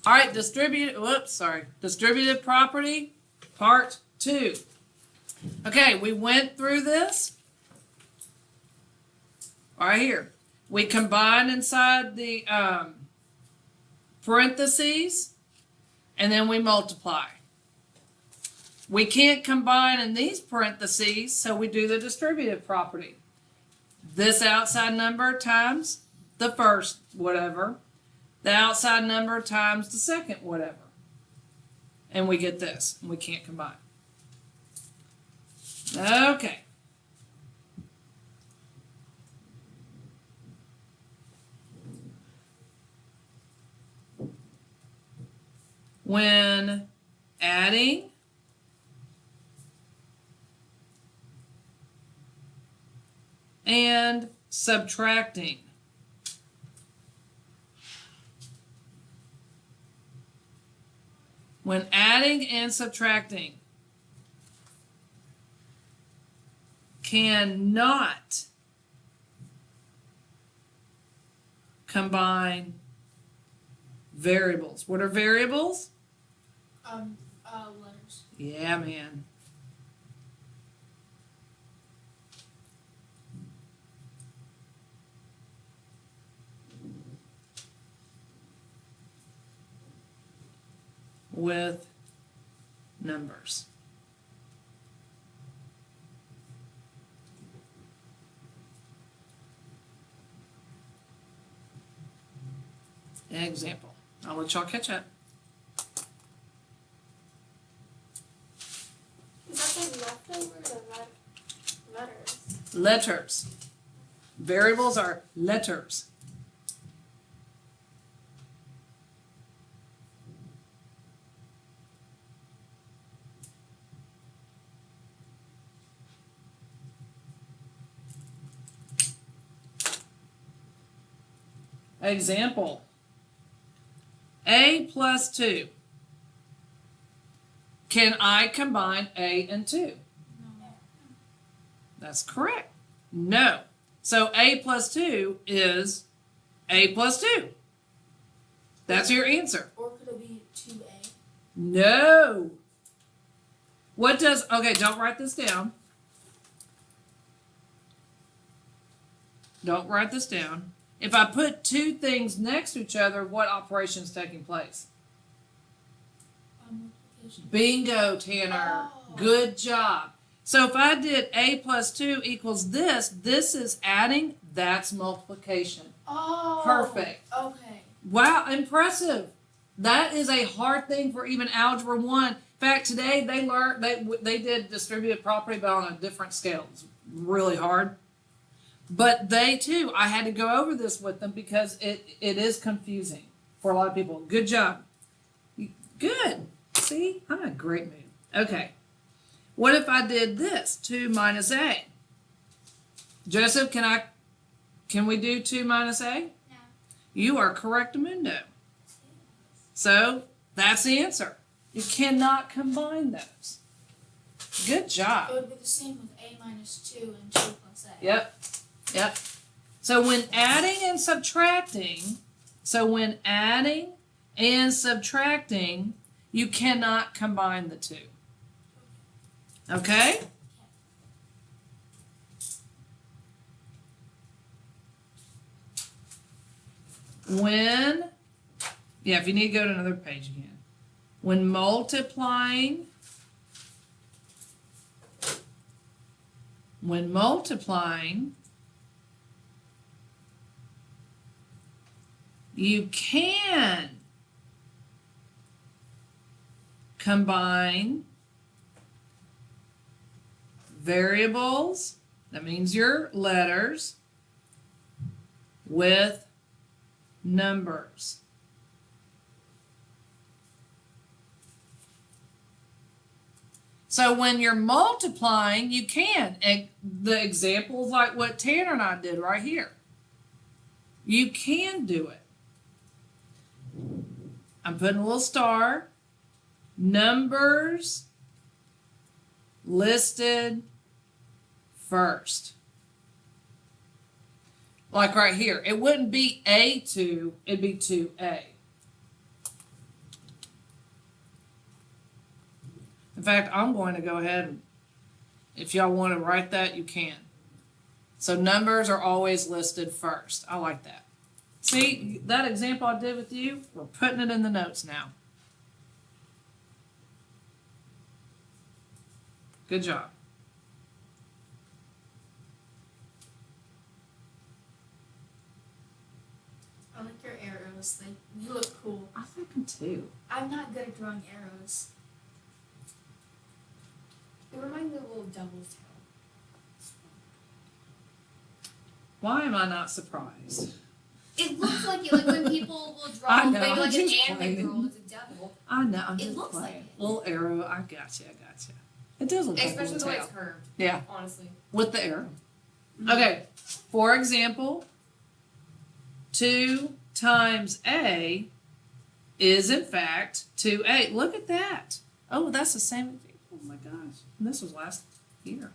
All right, distributive property, part 2. Okay, we went through this. Right here. We combine inside the parentheses, and then we multiply. We can't combine in these parentheses, so we do the distributive property. This outside number times the first whatever, the outside number times the second whatever. And we get this. We can't combine. Okay. When adding and subtracting. When adding and subtracting cannot combine variables. What are variables? Letters. Yeah, man. With numbers. An example. I'll let y'all catch up. Is that the leftovers or letters? Letters. Variables are letters. Example. A plus 2. Can I combine A and 2? No. That's correct. No. So A plus 2 is A plus 2. That's your answer. Or could it be 2A? No. What does, okay, don't write this down. Don't write this down. If I put two things next to each other, what operation is taking place? Multiplication. Bingo, Tanner. Oh. Good job. So if I did A plus 2 equals this is adding, that's multiplication. Oh. Perfect. Okay. Wow, impressive. That is a hard thing for even Algebra 1. In fact, today they learned, they did distributive property, but on a different scale. It's really hard. But they too, I had to go over this with them because it is confusing for a lot of people. Good job. Good. See, I'm in a great mood. Okay. What if I did this? 2 minus A. Joseph, can we do 2 minus A? No. You are correctamundo. So that's the answer. You cannot combine those. Good job. It would be the same with A minus 2 and 2 plus A. Yep. Yep. So when adding and subtracting, you cannot combine the two. Okay? If you need to go to another page again. When multiplying, you can combine variables, that means your letters, with numbers. So when you're multiplying, you can. And the examples like what Tanner and I did right here. You can do it. I'm putting a little star. Numbers listed first. Like right here. It wouldn't be A2, it'd be 2A. fact, I'm going to go ahead and, if y'all want to write that, you can. So numbers are always listed first. I like that. See, that example I did with you, we're putting it in the notes now. Good job. I like your arrows. Like, you look cool. I think them too. I'm not good at drawing arrows. It reminds me of a little devil's tail. Why am I not surprised? It looks like it. Like when people will draw I know, maybe I'm like an just anime playing. girl as a devil. I know, I'm It just looks playing. like it. Little arrow, I got you. It does look like a Especially little the way tail. it's curved. Yeah, Honestly. with the arrow. Mm-hmm. Okay, for example, 2 times A is in fact 2A. Look at that. Oh, that's the same. Oh my gosh. This was last year.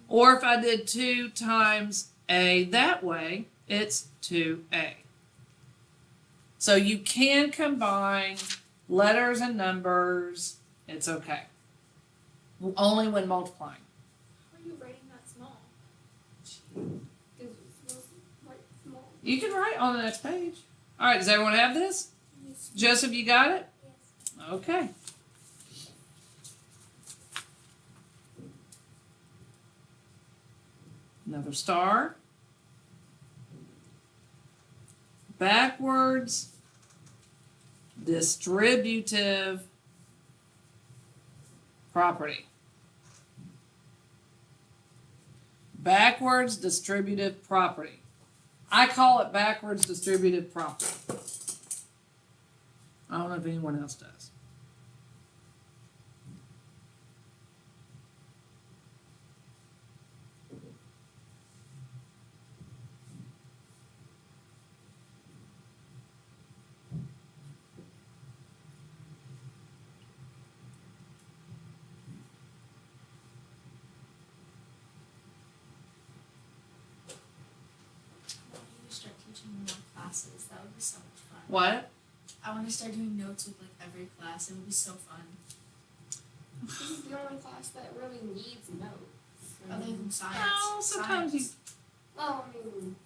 Or if I did 2 times A that way, it's 2A. So you can combine letters and numbers. It's okay. Only when multiplying. Why are you writing that small? Because it's mostly quite small. You can write on the next page. All right, does everyone have this? Yes. Joseph, you got it? Yes. Okay. Another star. Backwards distributive property. Backwards distributive property. I call it backwards distributive property. I don't know if anyone else does. I want you to start teaching more classes. That would be so much fun. What? I want to start doing notes with like every class. It would be so fun. This is the only class that really needs notes. Other than science. Oh, sometimes you. Well, I mean,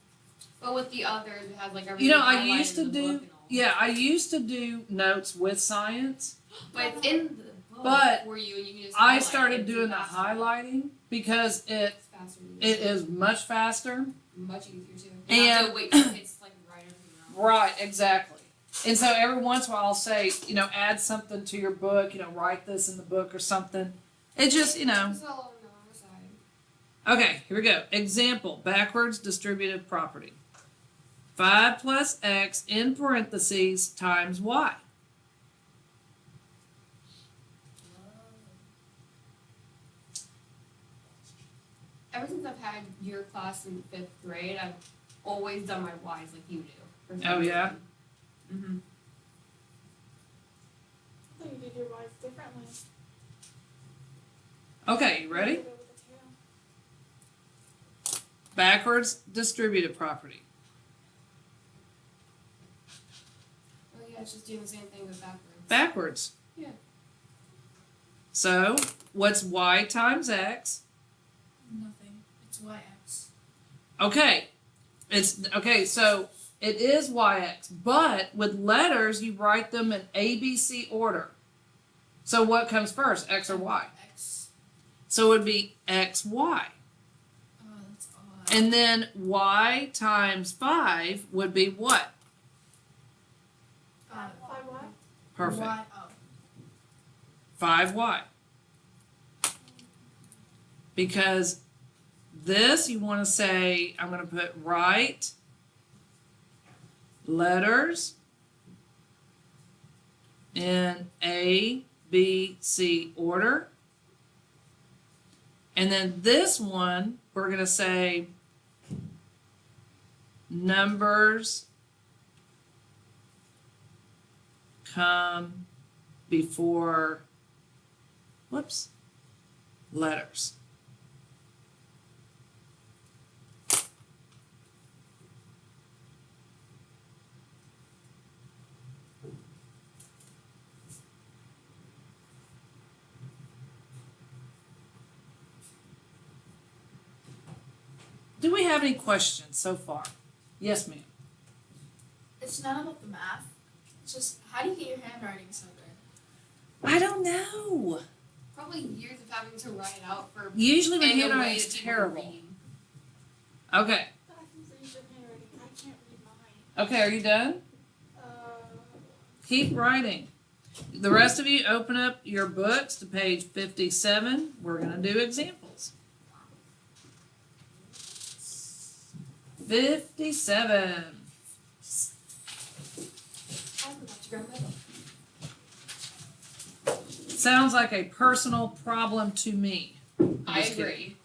but with the others, it has like everything. You know, I highlighted used to in the do. book and all. Yeah, I used to do notes with science, But it's in the book But for you, and you can just. I highlight started it doing the faster. highlighting because It's faster. than it the book. is much faster. Much easier too. And- You have to wait till it's like right over your mouth. Right, exactly. And so every once in a while I'll say, add something to your book, write this in the book or something. It just, It's all on the side. Okay, here we go. Example, backwards distributive property. 5 plus x in parentheses times y. Ever since I've had your class in 5th grade, I've always done my Y's like you do. Oh, yeah? Mm-hmm. I thought you did your Y's differently. Okay, you ready? You did it with the tail. Backwards distributive property. Oh yeah, it's just doing the same thing but backwards. Backwards. Yeah. So, what's y times x? Nothing. It's YX. Okay. So it is yx, but with letters you write them in ABC order. So what comes first, x or y? X. So it would be xy. Oh, that's odd. And then y times 5 would be what? 5. 5 what? Perfect. Y, oh. 5y. Because this, you want to say, I'm going to put write letters in A, B, C order. And then this one, we're going to say numbers come before, letters. Do we have any questions so far? Yes, ma'am. It's not about the math. It's just how do you get your handwriting so good? I don't know. Probably years of having to write it out for Usually my in a way handwriting is that people terrible. read. Okay. I can read your handwriting. I can't read mine. Okay, are you done? Keep writing. The rest of you open up your books to page 57. We're going to do examples. 57. I forgot to grab my book. Sounds like a personal problem to me. I Just kidding. agree.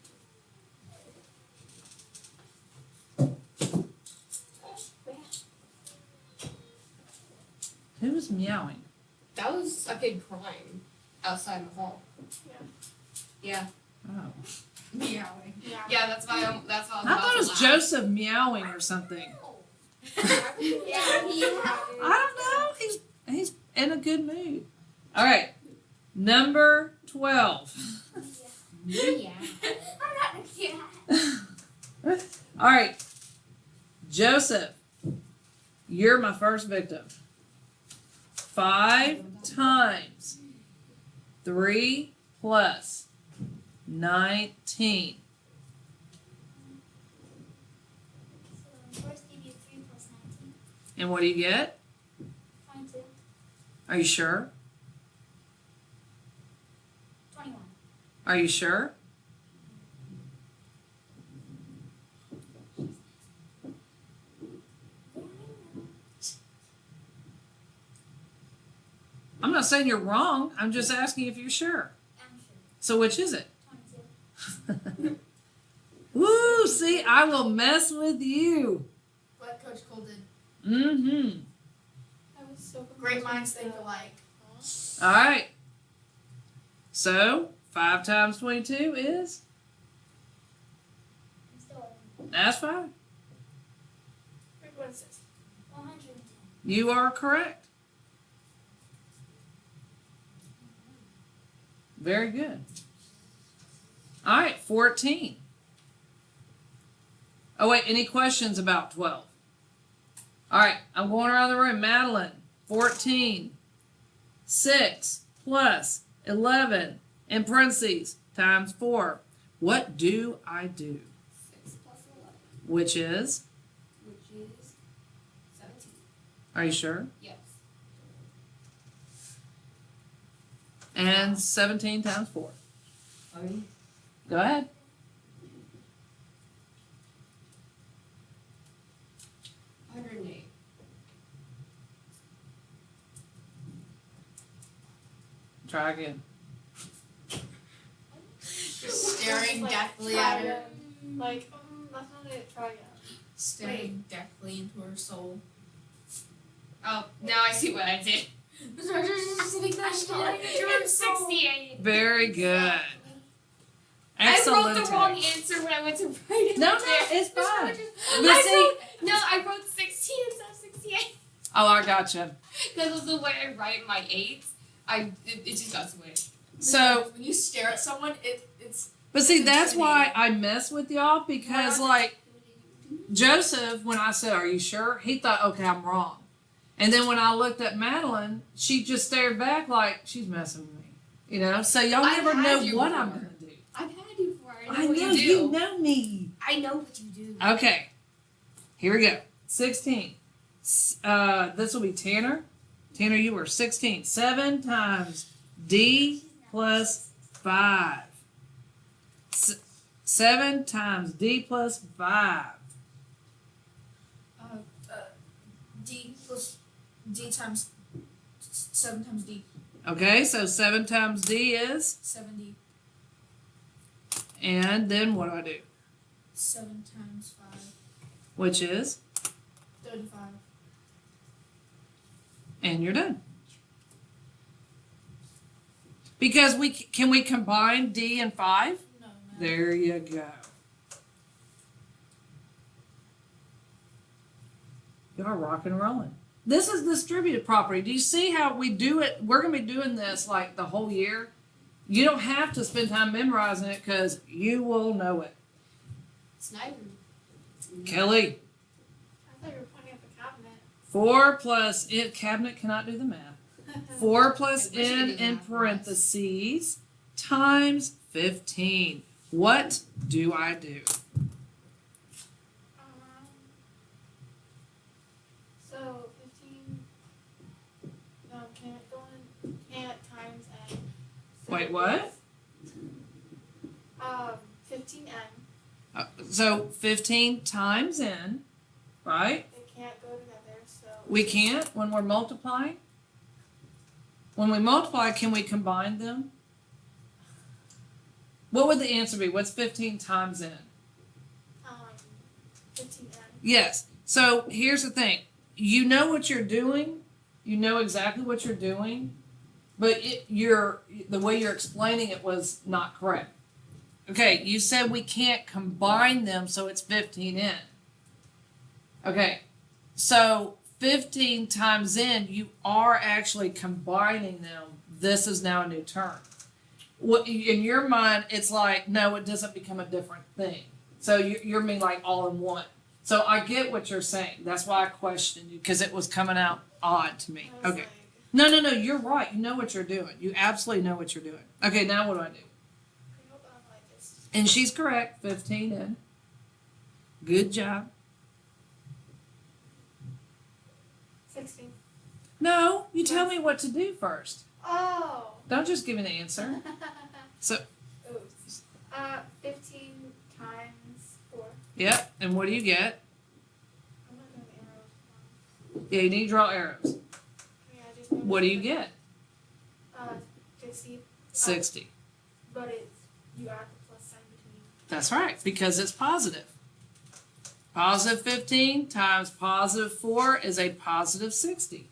Who's meowing? That was a kid crying outside the hall. Yeah. Oh. Meowing. Yeah. Yeah, that's why I was I about thought it to was laugh. Joseph meowing or something. I don't know. He's in a good mood. All right. Number 12. Yeah. All right. Joseph, you're my first victim. 5 times 3 plus 19. So first you do 3 plus 19. And what do you get? 22. Are you sure? 21. Are you sure? I'm not saying you're wrong. I'm just asking if you're sure. I'm sure. So which is it? 22. Woo! See, I will mess with you. What Coach Cole did. Mm-hmm. I was so confused Great when minds you think said- alike. All right. So 5 times 22 is? I'm still open. That's fine. Wait, what is this? 110. You are correct. Very good. All right, 14. Oh, wait, any questions about 12? All right, I'm going around the room. Madeline, 14. 6 plus 11 in parentheses times 4. What do I do? 6 plus 11, Which is? which is 17. Are you sure? Yes. And 17 times 4. Go ahead. $108. Try again. Staring Like, deathly try at her. again. Like, that's not it. Try again. Staring deathly into her soul. Oh, now I see what I did. Sitting there staring into her It's soul. 68. Very good. I Excellent. wrote the wrong answer when I went to write it. No, right no, there. it's fine. I wrote 16 instead of 68. Oh, I gotcha. Because of the way I write my 8s, it just got switched. So, when you stare at someone, it's but see, that's why I mess with y'all because, like, Joseph, when I said, "Are you sure?" he thought, "Okay, I'm wrong." And then when I looked at Madeline, she just stared back like she's messing with me, you know. So y'all I've never had know you what before. I'm gonna do. I've had you before. I know I what know you do. know me. I know what you do. Okay, here we go. 16. This will be Tanner. Tanner, you were 16. 7 times D plus 5. 7 times D plus 5. D plus D times 7 times D. Okay, so 7 times D is, 70. and then what do I do? 7 times 5. Which is, 35. and you're done. Because can we combine D and 5? No, no. There you go. Y'all rocking and rolling. This is distributed property. Do you see how we do it? We're going to be doing this like the whole year. You don't have to spend time memorizing it because you will know it. Sniper. Kelly, I thought you were pointing at the cabinet. 4 plus it cabinet cannot do the math. 4 plus I wish it n could do in math for us. parentheses times 15. What do I do? So 15. No, can't go in. Can't times n. So Wait, what? it's, 15n. So 15 times n, right? They can't go together. So We can't when we're multiplying? When we multiply, can we combine them? What would the answer be? What's 15 times n? 15n. Yes. So here's the thing. You know what you're doing. You know exactly what you're doing, but the way you're explaining it was not correct. Okay, you said we can't combine them, so it's 15n. Okay, so 15 times n, you are actually combining them. This is now a new term. What in your mind, it's like, no, it doesn't become a different thing. So you're mean like all in one. So I get what you're saying. That's why I questioned you, because it was coming out odd to me. I was Okay. like, No, you're right. You know what you're doing. You absolutely know what you're doing. Okay, now what do I do? I hope I'm like this. And she's correct, 15 in. Good job. 16. No, you tell me what to do first. Oh. Don't just give me the answer. So, Oops. 15 times 4. yep, and what do you get? I'm not doing arrows. Yeah, you need to draw arrows. I mean, I just What do you get? 60. 60. But it's you add the plus sign between. That's right, because it's positive. Positive 15 times positive 4 is a positive 60.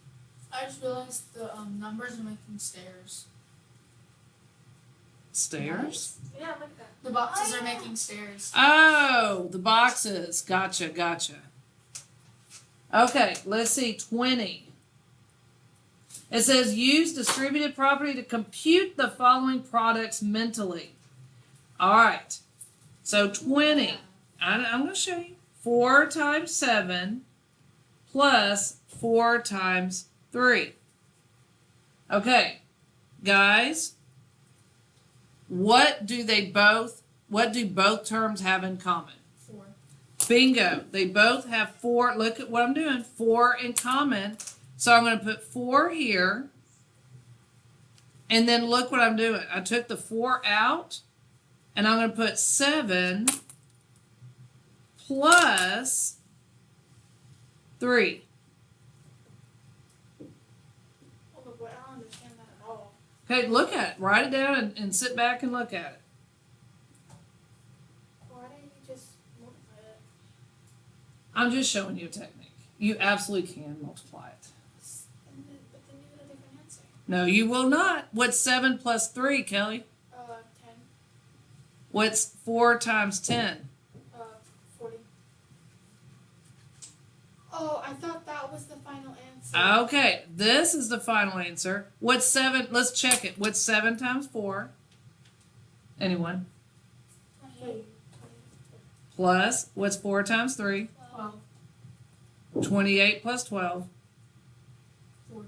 I just realized the numbers are making stairs. Stairs? Yeah, look at that. The boxes are making stairs. Oh, the boxes. Gotcha. Okay, let's see. 20. It says use distributed property to compute the following products mentally. All right. So 20. I'm going to show you. 4 times 7 plus 4 times 3. Okay, guys. What do both terms have in common? 4. Bingo. They both have 4. Look at what I'm doing. 4 in common. So I'm going to put 4 here. And then look what I'm doing. I took the 4 out. And I'm going to put 7 plus 3. Oh, but boy, I don't understand that at all. Okay, look at it. Write it down and sit back and look at it. Why didn't you just multiply it? I'm just showing you a technique. You absolutely can multiply it. But then you get a different answer. No, you will not. What's 7 plus 3, Kelly? 10. What's 4 times 10? 40. Oh, I thought that was the final answer. Okay, this is the final answer. What's 7? Let's check it. What's 7 times 4? Anyone? 28. Plus, what's 4 times 3? 12. 28 plus 12. 40.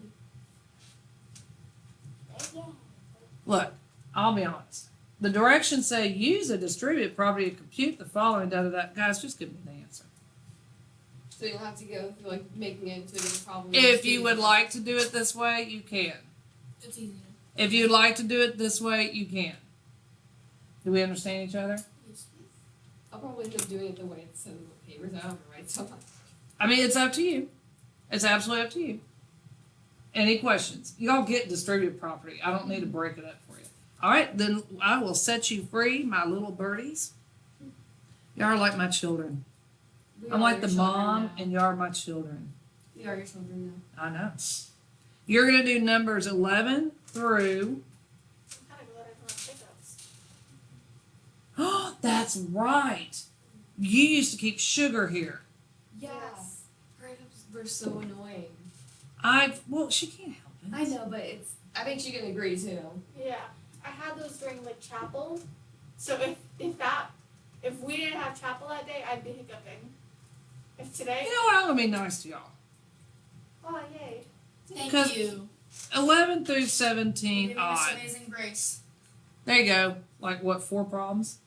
Look, I'll be honest. The directions say use a distributed property to compute the following da-da-da. Guys, just give me the answer. So you'll have to go through like making it into a problem. If you would like to do it this way, you can. It's easier. If you'd like to do it this way, you can. Do we understand each other? Yes. I'll probably end up doing it the way it's in the papers. I don't write so much. I mean, it's up to you. It's absolutely up to you. Any questions? Y'all get distributed property. I don't need to break it up for you. All right, then I will set you free, my little birdies. Y'all are like my children. We I'm are like your the children mom, now. and you are my children. We are your children now. I know. You're going to do numbers 11 through. I'm kind of glad I don't have pickups. Oh, that's right. You used to keep sugar here. Yes. Breakups were so annoying. Well, she can't help it. I know, but I think she can agree too. Yeah. I had those during like chapel. So if we didn't have chapel that day, I'd be hiccuping. If today. You know what? I'm gonna be nice to y'all. Oh yay! Thank 'Cause- you. 11 through For 17 giving us odd. amazing grace. There you go. Like what? 4 problems.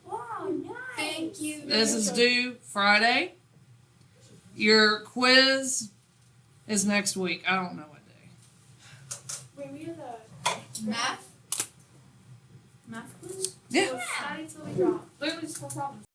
Wow, nice. Thank you. This is due Friday. Your quiz is next week. I don't know what day. Wait, we have the Math? Math quiz? Yeah. Study till we drop. Literally just 4 problems.